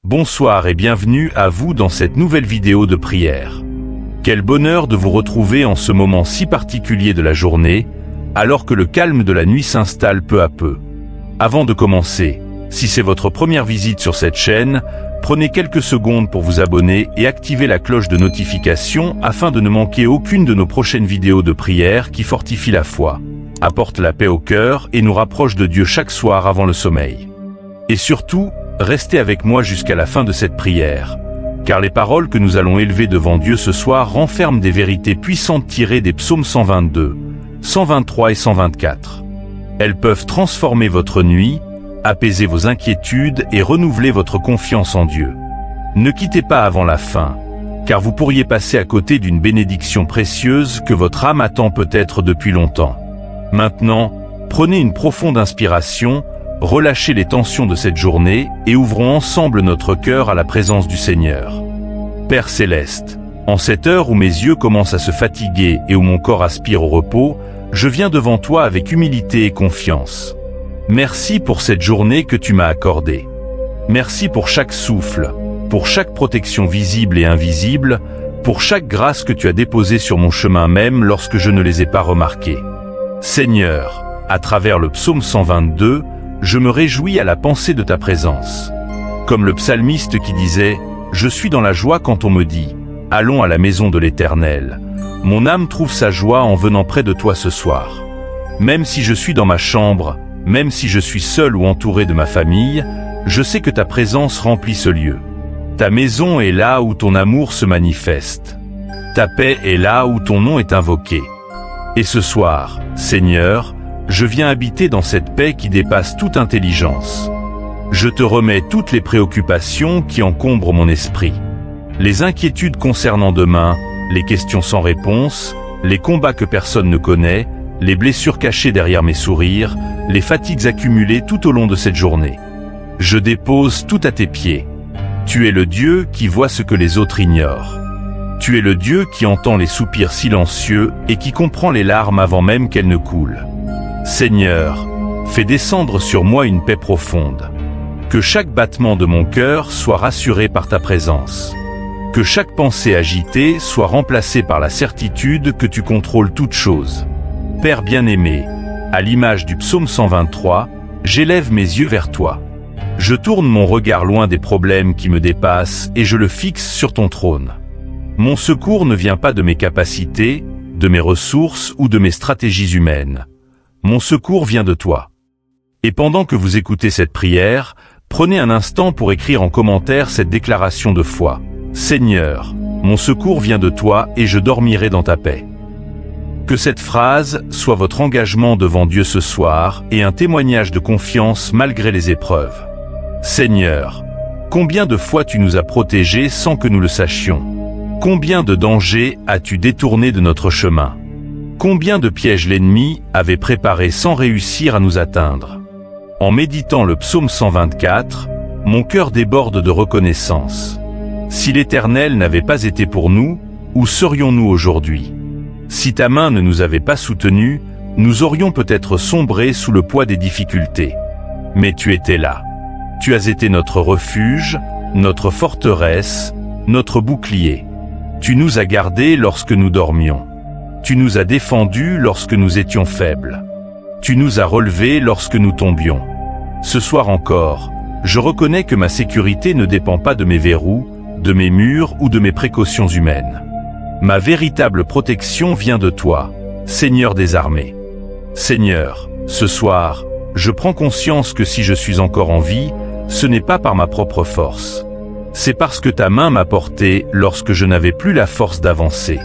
Bonsoir et bienvenue à vous dans cette nouvelle vidéo de prière. Quel bonheur de vous retrouver en ce moment si particulier de la journée, alors que le calme de la nuit s'installe peu à peu. Avant de commencer, si c'est votre première visite sur cette chaîne, prenez quelques secondes pour vous abonner et activer la cloche de notification afin de ne manquer aucune de nos prochaines vidéos de prière qui fortifient la foi, apportent la paix au cœur et nous rapprochent de Dieu chaque soir avant le sommeil. Et surtout, restez avec moi jusqu'à la fin de cette prière, car les paroles que nous allons élever devant Dieu ce soir renferment des vérités puissantes tirées des psaumes 122, 123 et 124. Elles peuvent transformer votre nuit, apaiser vos inquiétudes et renouveler votre confiance en Dieu. Ne quittez pas avant la fin, car vous pourriez passer à côté d'une bénédiction précieuse que votre âme attend peut-être depuis longtemps. Maintenant, prenez une profonde inspiration, relâchez les tensions de cette journée et ouvrons ensemble notre cœur à la présence du Seigneur. Père Céleste, en cette heure où mes yeux commencent à se fatiguer et où mon corps aspire au repos, je viens devant toi avec humilité et confiance. Merci pour cette journée que tu m'as accordée. Merci pour chaque souffle, pour chaque protection visible et invisible, pour chaque grâce que tu as déposée sur mon chemin même lorsque je ne les ai pas remarquées. Seigneur, à travers le psaume 122, je me réjouis à la pensée de ta présence. Comme le psalmiste qui disait « Je suis dans la joie quand on me dit « Allons à la maison de l'Éternel ». Mon âme trouve sa joie en venant près de toi ce soir. Même si je suis dans ma chambre, même si je suis seul ou entouré de ma famille, je sais que ta présence remplit ce lieu. Ta maison est là où ton amour se manifeste. Ta paix est là où ton nom est invoqué. Et ce soir, Seigneur, je viens habiter dans cette paix qui dépasse toute intelligence. Je te remets toutes les préoccupations qui encombrent mon esprit. Les inquiétudes concernant demain, les questions sans réponse, les combats que personne ne connaît, les blessures cachées derrière mes sourires, les fatigues accumulées tout au long de cette journée. Je dépose tout à tes pieds. Tu es le Dieu qui voit ce que les autres ignorent. Tu es le Dieu qui entend les soupirs silencieux et qui comprend les larmes avant même qu'elles ne coulent. Seigneur, fais descendre sur moi une paix profonde. Que chaque battement de mon cœur soit rassuré par ta présence. Que chaque pensée agitée soit remplacée par la certitude que tu contrôles toutes choses. Père bien-aimé, à l'image du psaume 123, j'élève mes yeux vers toi. Je tourne mon regard loin des problèmes qui me dépassent et je le fixe sur ton trône. Mon secours ne vient pas de mes capacités, de mes ressources ou de mes stratégies humaines. Mon secours vient de toi. Et pendant que vous écoutez cette prière, prenez un instant pour écrire en commentaire cette déclaration de foi. Seigneur, mon secours vient de toi et je dormirai dans ta paix. Que cette phrase soit votre engagement devant Dieu ce soir et un témoignage de confiance malgré les épreuves. Seigneur, combien de fois tu nous as protégés sans que nous le sachions? Combien de dangers as-tu détournés de notre chemin? Combien de pièges l'ennemi avait préparés sans réussir à nous atteindre? En méditant le psaume 124, mon cœur déborde de reconnaissance. Si l'Éternel n'avait pas été pour nous, où serions-nous aujourd'hui? Si ta main ne nous avait pas soutenus, nous aurions peut-être sombré sous le poids des difficultés. Mais tu étais là. Tu as été notre refuge, notre forteresse, notre bouclier. Tu nous as gardés lorsque nous dormions. Tu nous as défendus lorsque nous étions faibles. Tu nous as relevés lorsque nous tombions. Ce soir encore, je reconnais que ma sécurité ne dépend pas de mes verrous, de mes murs ou de mes précautions humaines. Ma véritable protection vient de toi, Seigneur des armées. Seigneur, ce soir, je prends conscience que si je suis encore en vie, ce n'est pas par ma propre force. C'est parce que ta main m'a porté lorsque je n'avais plus la force d'avancer.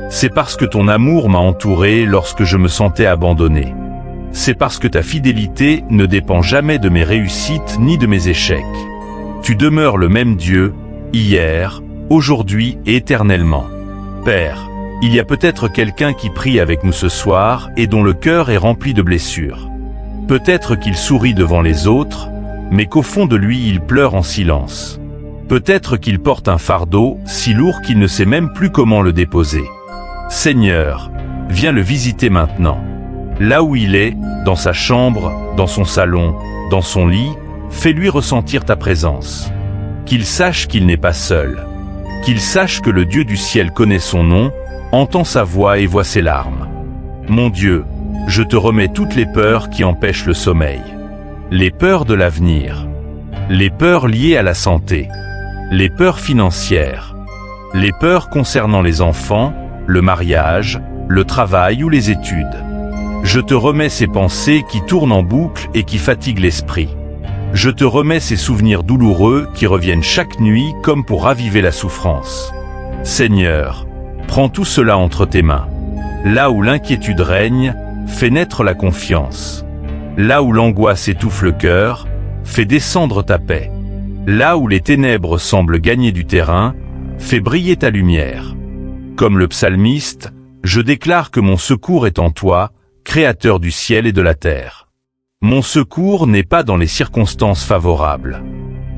C'est parce que ton amour m'a entouré lorsque je me sentais abandonné. C'est parce que ta fidélité ne dépend jamais de mes réussites ni de mes échecs. Tu demeures le même Dieu, hier, aujourd'hui et éternellement. Père, il y a peut-être quelqu'un qui prie avec nous ce soir et dont le cœur est rempli de blessures. Peut-être qu'il sourit devant les autres, mais qu'au fond de lui il pleure en silence. Peut-être qu'il porte un fardeau si lourd qu'il ne sait même plus comment le déposer. Seigneur, viens le visiter maintenant. Là où il est, dans sa chambre, dans son salon, dans son lit, fais-lui ressentir ta présence. Qu'il sache qu'il n'est pas seul. Qu'il sache que le Dieu du ciel connaît son nom, entend sa voix et voit ses larmes. Mon Dieu, je te remets toutes les peurs qui empêchent le sommeil. Les peurs de l'avenir. Les peurs liées à la santé. Les peurs financières. Les peurs concernant les enfants, le mariage, le travail ou les études. Je te remets ces pensées qui tournent en boucle et qui fatiguent l'esprit. Je te remets ces souvenirs douloureux qui reviennent chaque nuit comme pour raviver la souffrance. Seigneur, prends tout cela entre tes mains. Là où l'inquiétude règne, fais naître la confiance. Là où l'angoisse étouffe le cœur, fais descendre ta paix. Là où les ténèbres semblent gagner du terrain, fais briller ta lumière. Comme le psalmiste, je déclare que mon secours est en toi, Créateur du ciel et de la terre. Mon secours n'est pas dans les circonstances favorables.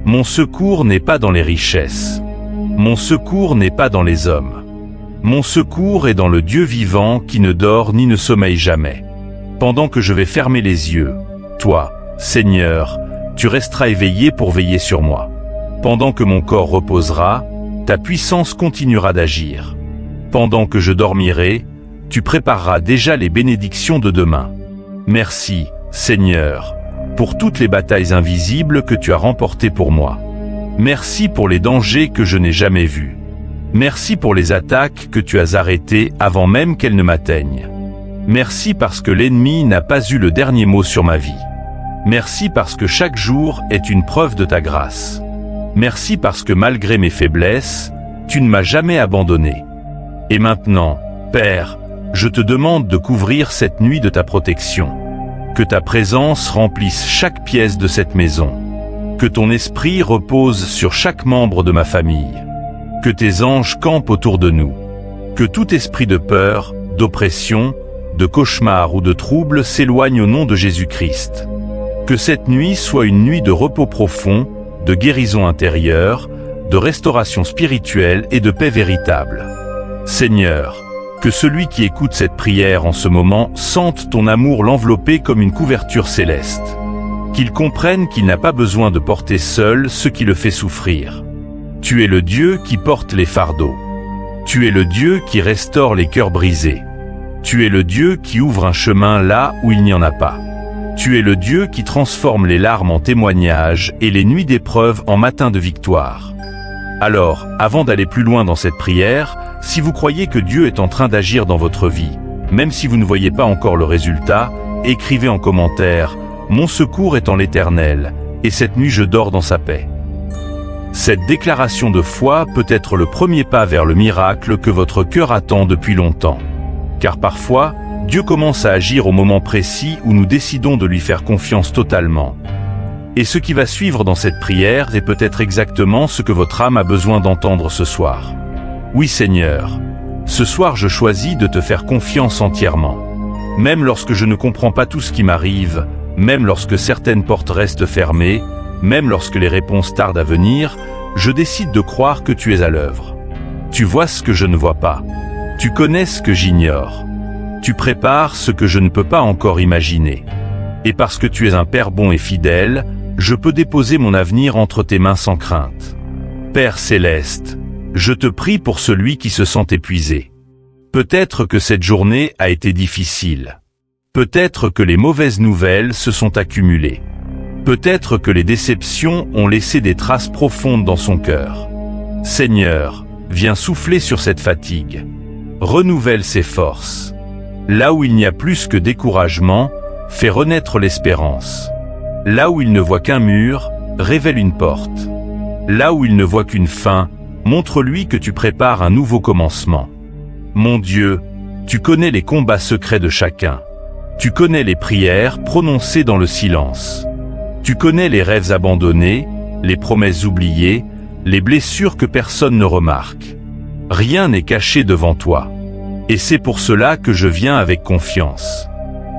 Mon secours n'est pas dans les richesses. Mon secours n'est pas dans les hommes. Mon secours est dans le Dieu vivant qui ne dort ni ne sommeille jamais. Pendant que je vais fermer les yeux, toi, Seigneur, tu resteras éveillé pour veiller sur moi. Pendant que mon corps reposera, ta puissance continuera d'agir. Pendant que je dormirai, tu prépareras déjà les bénédictions de demain. Merci, Seigneur, pour toutes les batailles invisibles que tu as remportées pour moi. Merci pour les dangers que je n'ai jamais vus. Merci pour les attaques que tu as arrêtées avant même qu'elles ne m'atteignent. Merci parce que l'ennemi n'a pas eu le dernier mot sur ma vie. Merci parce que chaque jour est une preuve de ta grâce. Merci parce que malgré mes faiblesses, tu ne m'as jamais abandonné. Et maintenant, Père, je te demande de couvrir cette nuit de ta protection. Que ta présence remplisse chaque pièce de cette maison. Que ton esprit repose sur chaque membre de ma famille. Que tes anges campent autour de nous. Que tout esprit de peur, d'oppression, de cauchemar ou de trouble s'éloigne au nom de Jésus-Christ. Que cette nuit soit une nuit de repos profond, de guérison intérieure, de restauration spirituelle et de paix véritable. Seigneur, que celui qui écoute cette prière en ce moment sente ton amour l'envelopper comme une couverture céleste. Qu'il comprenne qu'il n'a pas besoin de porter seul ce qui le fait souffrir. Tu es le Dieu qui porte les fardeaux. Tu es le Dieu qui restaure les cœurs brisés. Tu es le Dieu qui ouvre un chemin là où il n'y en a pas. Tu es le Dieu qui transforme les larmes en témoignages et les nuits d'épreuve en matins de victoire. Alors, avant d'aller plus loin dans cette prière, si vous croyez que Dieu est en train d'agir dans votre vie, même si vous ne voyez pas encore le résultat, écrivez en commentaire « Mon secours est en l'Éternel, et cette nuit je dors dans sa paix ». Cette déclaration de foi peut être le premier pas vers le miracle que votre cœur attend depuis longtemps. Car parfois, Dieu commence à agir au moment précis où nous décidons de lui faire confiance totalement. Et ce qui va suivre dans cette prière est peut-être exactement ce que votre âme a besoin d'entendre ce soir. Oui Seigneur, ce soir je choisis de te faire confiance entièrement. Même lorsque je ne comprends pas tout ce qui m'arrive, même lorsque certaines portes restent fermées, même lorsque les réponses tardent à venir, je décide de croire que tu es à l'œuvre. Tu vois ce que je ne vois pas. Tu connais ce que j'ignore. Tu prépares ce que je ne peux pas encore imaginer. Et parce que tu es un Père bon et fidèle, je peux déposer mon avenir entre tes mains sans crainte. Père céleste, je te prie pour celui qui se sent épuisé. Peut-être que cette journée a été difficile. Peut-être que les mauvaises nouvelles se sont accumulées. Peut-être que les déceptions ont laissé des traces profondes dans son cœur. Seigneur, viens souffler sur cette fatigue. Renouvelle ses forces. Là où il n'y a plus que découragement, fais renaître l'espérance. Là où il ne voit qu'un mur, révèle une porte. Là où il ne voit qu'une fin, montre-lui que tu prépares un nouveau commencement. Mon Dieu, tu connais les combats secrets de chacun. Tu connais les prières prononcées dans le silence. Tu connais les rêves abandonnés, les promesses oubliées, les blessures que personne ne remarque. Rien n'est caché devant toi. Et c'est pour cela que je viens avec confiance.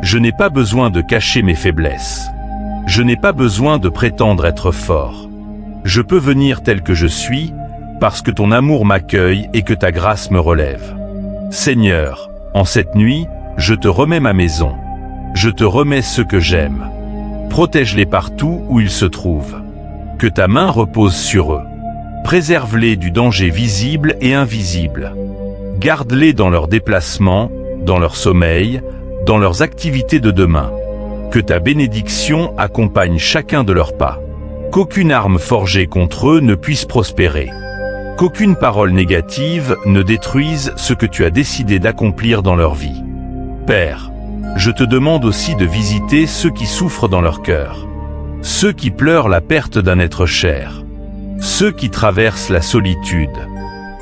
Je n'ai pas besoin de cacher mes faiblesses. Je n'ai pas besoin de prétendre être fort. Je peux venir tel que je suis, parce que ton amour m'accueille et que ta grâce me relève. Seigneur, en cette nuit, je te remets ma maison. Je te remets ceux que j'aime. Protège-les partout où ils se trouvent. Que ta main repose sur eux. Préserve-les du danger visible et invisible. Garde-les dans leurs déplacements, dans leur sommeil, dans leurs activités de demain. Que ta bénédiction accompagne chacun de leurs pas. Qu'aucune arme forgée contre eux ne puisse prospérer. Qu'aucune parole négative ne détruise ce que tu as décidé d'accomplir dans leur vie. Père, je te demande aussi de visiter ceux qui souffrent dans leur cœur. Ceux qui pleurent la perte d'un être cher. Ceux qui traversent la solitude.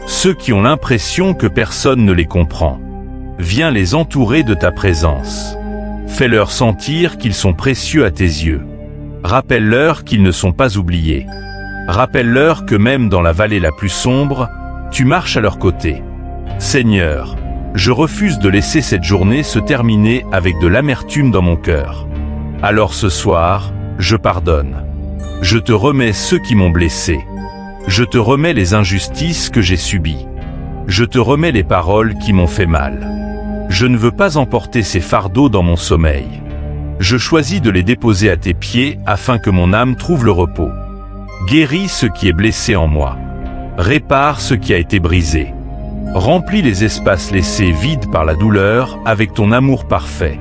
Ceux qui ont l'impression que personne ne les comprend. Viens les entourer de ta présence. Fais-leur sentir qu'ils sont précieux à tes yeux. Rappelle-leur qu'ils ne sont pas oubliés. Rappelle-leur que même dans la vallée la plus sombre, tu marches à leur côté. Seigneur, je refuse de laisser cette journée se terminer avec de l'amertume dans mon cœur. Alors ce soir, je pardonne. Je te remets ceux qui m'ont blessé. Je te remets les injustices que j'ai subies. Je te remets les paroles qui m'ont fait mal. Je ne veux pas emporter ces fardeaux dans mon sommeil. Je choisis de les déposer à tes pieds afin que mon âme trouve le repos. Guéris ce qui est blessé en moi. Répare ce qui a été brisé. Remplis les espaces laissés vides par la douleur avec ton amour parfait.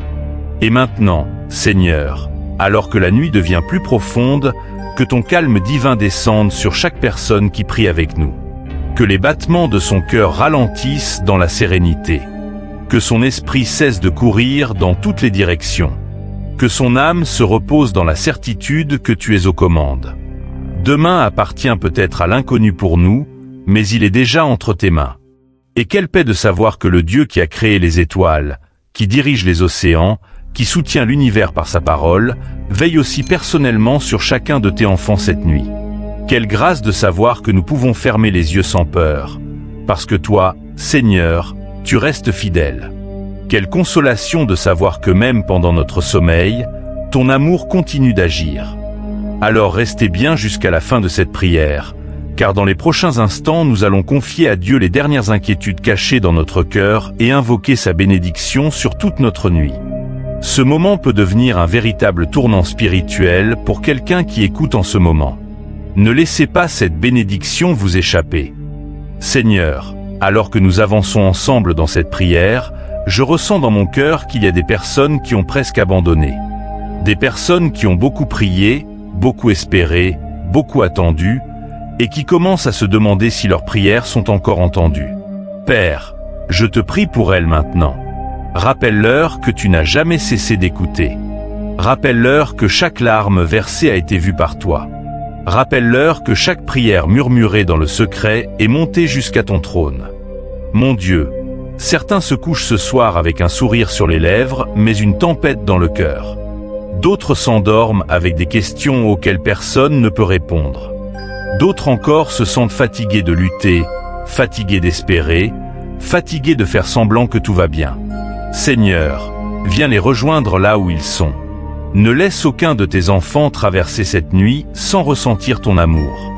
Et maintenant, Seigneur, alors que la nuit devient plus profonde, que ton calme divin descende sur chaque personne qui prie avec nous. Que les battements de son cœur ralentissent dans la sérénité. Que son esprit cesse de courir dans toutes les directions. Que son âme se repose dans la certitude que tu es aux commandes. Demain appartient peut-être à l'inconnu pour nous, mais il est déjà entre tes mains. Et quelle paix de savoir que le Dieu qui a créé les étoiles, qui dirige les océans, qui soutient l'univers par sa parole, veille aussi personnellement sur chacun de tes enfants cette nuit. Quelle grâce de savoir que nous pouvons fermer les yeux sans peur, parce que toi, Seigneur, tu restes fidèle. Quelle consolation de savoir que même pendant notre sommeil, ton amour continue d'agir. Alors restez bien jusqu'à la fin de cette prière, car dans les prochains instants nous allons confier à Dieu les dernières inquiétudes cachées dans notre cœur et invoquer sa bénédiction sur toute notre nuit. Ce moment peut devenir un véritable tournant spirituel pour quelqu'un qui écoute en ce moment. Ne laissez pas cette bénédiction vous échapper. Seigneur, alors que nous avançons ensemble dans cette prière, je ressens dans mon cœur qu'il y a des personnes qui ont presque abandonné. Des personnes qui ont beaucoup prié, beaucoup espéré, beaucoup attendu, et qui commencent à se demander si leurs prières sont encore entendues. Père, je te prie pour elles maintenant. Rappelle-leur que tu n'as jamais cessé d'écouter. Rappelle-leur que chaque larme versée a été vue par toi. Rappelle-leur que chaque prière murmurée dans le secret est montée jusqu'à ton trône. Mon Dieu, certains se couchent ce soir avec un sourire sur les lèvres, mais une tempête dans le cœur. D'autres s'endorment avec des questions auxquelles personne ne peut répondre. D'autres encore se sentent fatigués de lutter, fatigués d'espérer, fatigués de faire semblant que tout va bien. Seigneur, viens les rejoindre là où ils sont. Ne laisse aucun de tes enfants traverser cette nuit sans ressentir ton amour.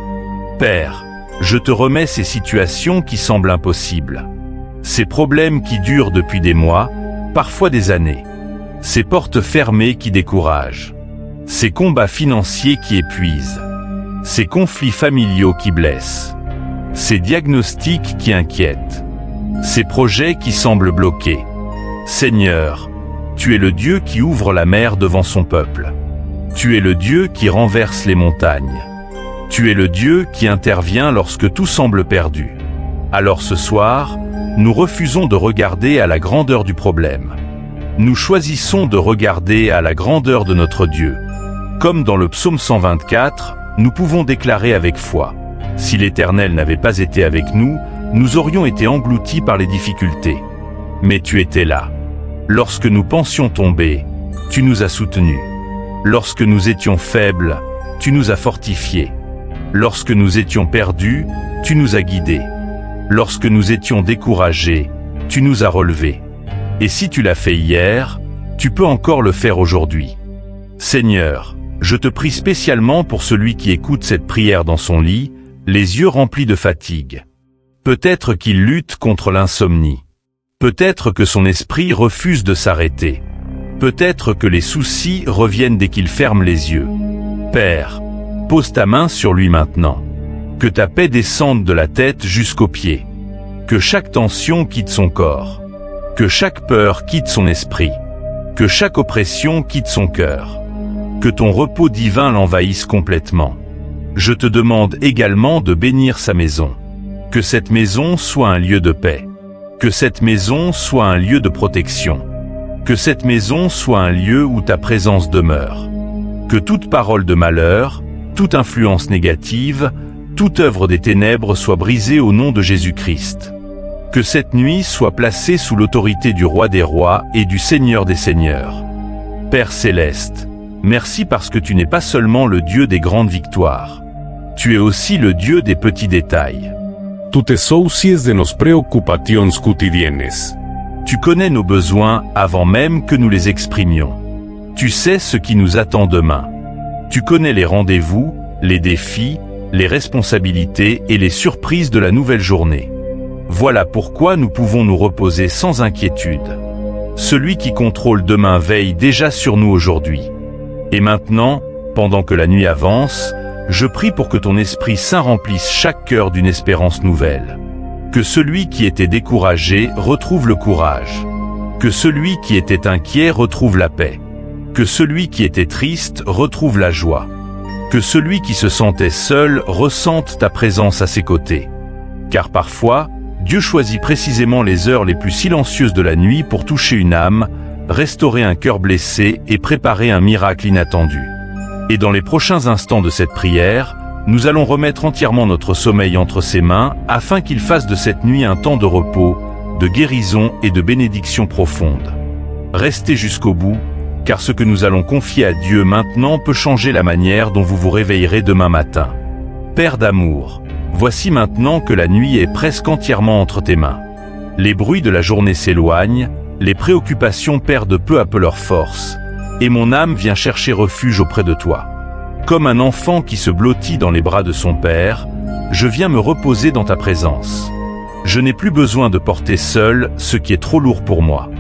Père, je te remets ces situations qui semblent impossibles. Ces problèmes qui durent depuis des mois, parfois des années. Ces portes fermées qui découragent. Ces combats financiers qui épuisent. Ces conflits familiaux qui blessent. Ces diagnostics qui inquiètent. Ces projets qui semblent bloqués. Seigneur, tu es le Dieu qui ouvre la mer devant son peuple. Tu es le Dieu qui renverse les montagnes. Tu es le Dieu qui intervient lorsque tout semble perdu. Alors ce soir, nous refusons de regarder à la grandeur du problème. Nous choisissons de regarder à la grandeur de notre Dieu. Comme dans le psaume 124, nous pouvons déclarer avec foi: si l'Éternel n'avait pas été avec nous, nous aurions été engloutis par les difficultés. Mais tu étais là. Lorsque nous pensions tomber, tu nous as soutenus. Lorsque nous étions faibles, tu nous as fortifiés. Lorsque nous étions perdus, tu nous as guidés. Lorsque nous étions découragés, tu nous as relevés. Et si tu l'as fait hier, tu peux encore le faire aujourd'hui. Seigneur, je te prie spécialement pour celui qui écoute cette prière dans son lit, les yeux remplis de fatigue. Peut-être qu'il lutte contre l'insomnie. Peut-être que son esprit refuse de s'arrêter. Peut-être que les soucis reviennent dès qu'il ferme les yeux. Père, pose ta main sur lui maintenant. Que ta paix descende de la tête jusqu'aux pieds. Que chaque tension quitte son corps. Que chaque peur quitte son esprit. Que chaque oppression quitte son cœur. Que ton repos divin l'envahisse complètement. Je te demande également de bénir sa maison. Que cette maison soit un lieu de paix. Que cette maison soit un lieu de protection. Que cette maison soit un lieu où ta présence demeure. Que toute parole de malheur, toute influence négative, toute œuvre des ténèbres soit brisée au nom de Jésus-Christ. Que cette nuit soit placée sous l'autorité du Roi des Rois et du Seigneur des Seigneurs. Père Céleste, merci parce que tu n'es pas seulement le Dieu des grandes victoires. Tu es aussi le Dieu des petits détails. Tu te soucies de nos preocupations quotidiennes. Tu connais nos besoins avant même que nous les exprimions. Tu sais ce qui nous attend demain. Tu connais les rendez-vous, les défis, les responsabilités et les surprises de la nouvelle journée. Voilà pourquoi nous pouvons nous reposer sans inquiétude. Celui qui contrôle demain veille déjà sur nous aujourd'hui. Et maintenant, pendant que la nuit avance, je prie pour que ton Esprit Saint remplisse chaque cœur d'une espérance nouvelle. Que celui qui était découragé retrouve le courage. Que celui qui était inquiet retrouve la paix. Que celui qui était triste retrouve la joie. Que celui qui se sentait seul ressente ta présence à ses côtés. Car parfois, Dieu choisit précisément les heures les plus silencieuses de la nuit pour toucher une âme, restaurer un cœur blessé et préparer un miracle inattendu. Et dans les prochains instants de cette prière, nous allons remettre entièrement notre sommeil entre ses mains afin qu'il fasse de cette nuit un temps de repos, de guérison et de bénédiction profonde. Restez jusqu'au bout, car ce que nous allons confier à Dieu maintenant peut changer la manière dont vous vous réveillerez demain matin. Père d'amour, voici maintenant que la nuit est presque entièrement entre tes mains. Les bruits de la journée s'éloignent, les préoccupations perdent peu à peu leur force, et mon âme vient chercher refuge auprès de toi. Comme un enfant qui se blottit dans les bras de son père, je viens me reposer dans ta présence. Je n'ai plus besoin de porter seul ce qui est trop lourd pour moi.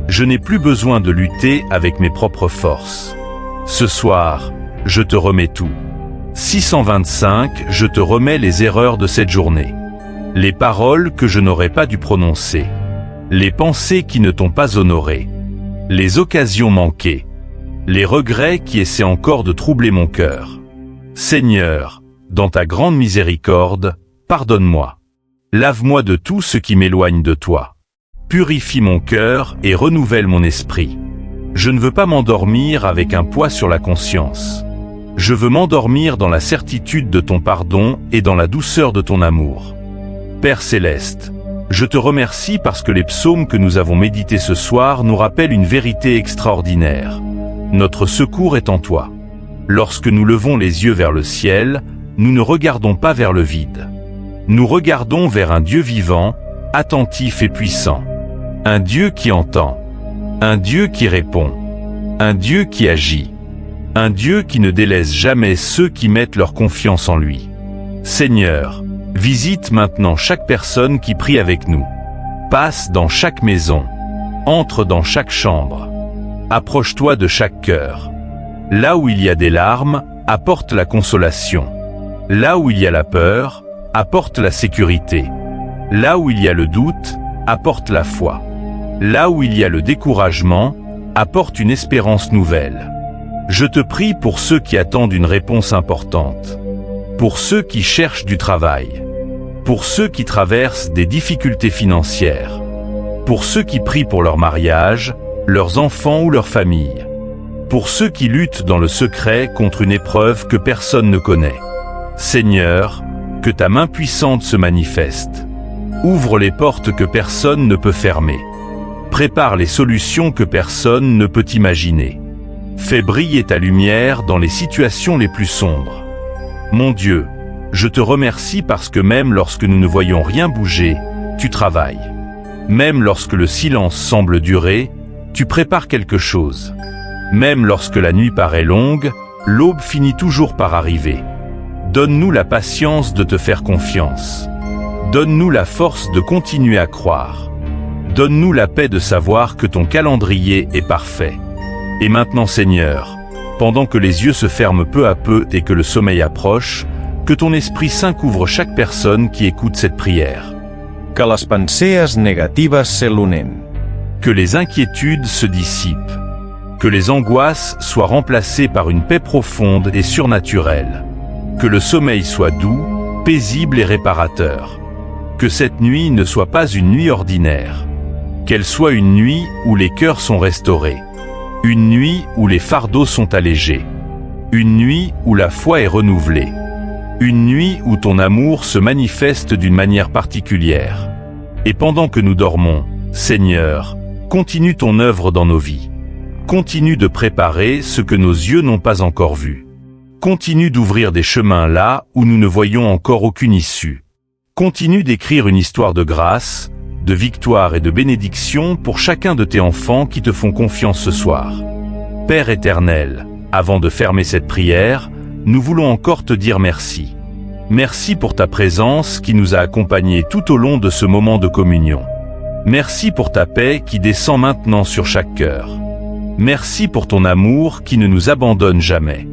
Je n'ai plus besoin de lutter avec mes propres forces. Ce soir, je te remets tout. 625, je te remets les erreurs de cette journée. Les paroles que je n'aurais pas dû prononcer. Les pensées qui ne t'ont pas honoré. Les occasions manquées. Les regrets qui essaient encore de troubler mon cœur. Seigneur, dans ta grande miséricorde, pardonne-moi. Lave-moi de tout ce qui m'éloigne de toi. Purifie mon cœur et renouvelle mon esprit. Je ne veux pas m'endormir avec un poids sur la conscience. Je veux m'endormir dans la certitude de ton pardon et dans la douceur de ton amour. Père Céleste, je te remercie parce que les psaumes que nous avons médités ce soir nous rappellent une vérité extraordinaire. Notre secours est en toi. Lorsque nous levons les yeux vers le ciel, nous ne regardons pas vers le vide. Nous regardons vers un Dieu vivant, attentif et puissant. Un Dieu qui entend. Un Dieu qui répond. Un Dieu qui agit. Un Dieu qui ne délaisse jamais ceux qui mettent leur confiance en lui. Seigneur, visite maintenant chaque personne qui prie avec nous. Passe dans chaque maison. Entre dans chaque chambre. Approche-toi de chaque cœur. Là où il y a des larmes, apporte la consolation. Là où il y a la peur, apporte la sécurité. Là où il y a le doute, apporte la foi. Là où il y a le découragement, apporte une espérance nouvelle. Je te prie pour ceux qui attendent une réponse importante. Pour ceux qui cherchent du travail. Pour ceux qui traversent des difficultés financières. Pour ceux qui prient pour leur mariage, leurs enfants ou leur famille. Pour ceux qui luttent dans le secret contre une épreuve que personne ne connaît. Seigneur, que ta main puissante se manifeste. Ouvre les portes que personne ne peut fermer. Prépare les solutions que personne ne peut imaginer. Fais briller ta lumière dans les situations les plus sombres. Mon Dieu, je te remercie parce que même lorsque nous ne voyons rien bouger, tu travailles. Même lorsque le silence semble durer, tu prépares quelque chose. Même lorsque la nuit paraît longue, l'aube finit toujours par arriver. Donne-nous la patience de te faire confiance. Donne-nous la force de continuer à croire. Donne-nous la paix de savoir que ton calendrier est parfait. Et maintenant, Seigneur, pendant que les yeux se ferment peu à peu et que le sommeil approche, Que ton Esprit Saint couvre chaque personne qui écoute cette prière. Que les pensees negatives s'elunen. Que les inquiétudes se dissipent. Que les angoisses soient remplacées par une paix profonde et surnaturelle. Que le sommeil soit doux, paisible et réparateur. Que cette nuit ne soit pas une nuit ordinaire. Qu'elle soit une nuit où les cœurs sont restaurés. Une nuit où les fardeaux sont allégés. Une nuit où la foi est renouvelée. Une nuit où ton amour se manifeste d'une manière particulière. Et pendant que nous dormons, Seigneur, continue ton œuvre dans nos vies. Continue de préparer ce que nos yeux n'ont pas encore vu. Continue d'ouvrir des chemins là où nous ne voyons encore aucune issue. Continue d'écrire une histoire de grâce, de victoire et de bénédiction pour chacun de tes enfants qui te font confiance ce soir. Père éternel, avant de fermer cette prière, nous voulons encore te dire merci. Merci pour ta présence qui nous a accompagnés tout au long de ce moment de communion. Merci pour ta paix qui descend maintenant sur chaque cœur. Merci pour ton amour qui ne nous abandonne jamais.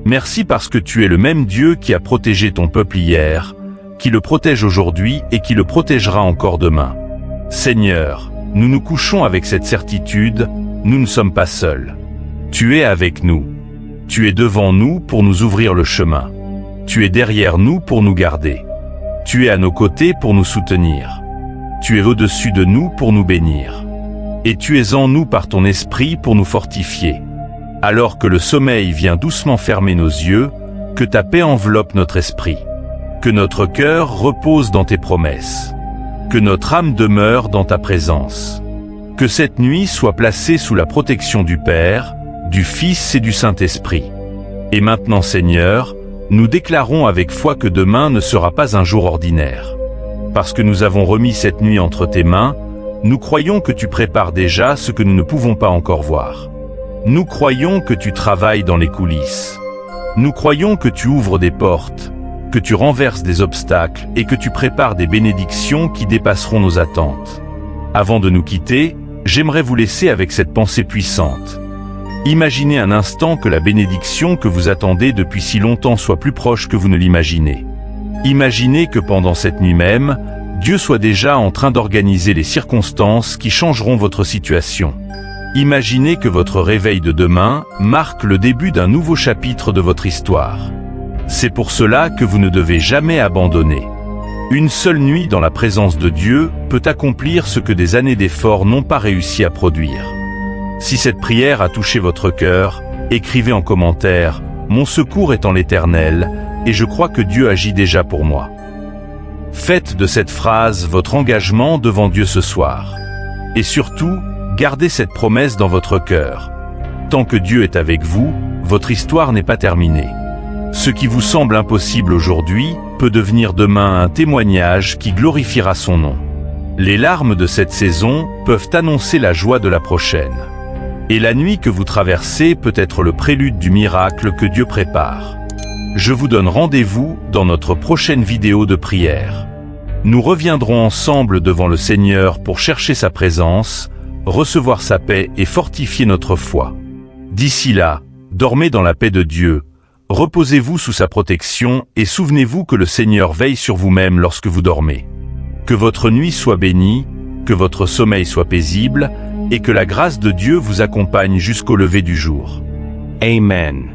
Merci parce que tu es le même Dieu qui a protégé ton peuple hier, qui le protège aujourd'hui et qui le protégera encore demain. Seigneur, nous nous couchons avec cette certitude, nous ne sommes pas seuls. Tu es avec nous. Tu es devant nous pour nous ouvrir le chemin. Tu es derrière nous pour nous garder. Tu es à nos côtés pour nous soutenir. Tu es au-dessus de nous pour nous bénir. Et tu es en nous par ton esprit pour nous fortifier. Alors que le sommeil vient doucement fermer nos yeux, que ta paix enveloppe notre esprit. Que notre cœur repose dans tes promesses. Que notre âme demeure dans ta présence. Que cette nuit soit placée sous la protection du Père, du Fils et du Saint-Esprit. Et maintenant, Seigneur, nous déclarons avec foi que demain ne sera pas un jour ordinaire. Parce que nous avons remis cette nuit entre tes mains, nous croyons que tu prépares déjà ce que nous ne pouvons pas encore voir. Nous croyons que tu travailles dans les coulisses. Nous croyons que tu ouvres des portes, que tu renverses des obstacles et que tu prépares des bénédictions qui dépasseront nos attentes. Avant de nous quitter, j'aimerais vous laisser avec cette pensée puissante. Imaginez un instant que la bénédiction que vous attendez depuis si longtemps soit plus proche que vous ne l'imaginez. Imaginez que pendant cette nuit même, Dieu soit déjà en train d'organiser les circonstances qui changeront votre situation. Imaginez que votre réveil de demain marque le début d'un nouveau chapitre de votre histoire. C'est pour cela que vous ne devez jamais abandonner. Une seule nuit dans la présence de Dieu peut accomplir ce que des années d'efforts n'ont pas réussi à produire. Si cette prière a touché votre cœur, écrivez en commentaire « Mon secours est en l'Éternel, et je crois que Dieu agit déjà pour moi ». Faites de cette phrase votre engagement devant Dieu ce soir. Et surtout, gardez cette promesse dans votre cœur. Tant que Dieu est avec vous, votre histoire n'est pas terminée. Ce qui vous semble impossible aujourd'hui peut devenir demain un témoignage qui glorifiera son nom. Les larmes de cette saison peuvent annoncer la joie de la prochaine. Et la nuit que vous traversez peut être le prélude du miracle que Dieu prépare. Je vous donne rendez-vous dans notre prochaine vidéo de prière. Nous reviendrons ensemble devant le Seigneur pour chercher sa présence, recevoir sa paix et fortifier notre foi. D'ici là, dormez dans la paix de Dieu, reposez-vous sous sa protection et souvenez-vous que le Seigneur veille sur vous-même lorsque vous dormez. Que votre nuit soit bénie, que votre sommeil soit paisible et que la grâce de Dieu vous accompagne jusqu'au lever du jour. Amen.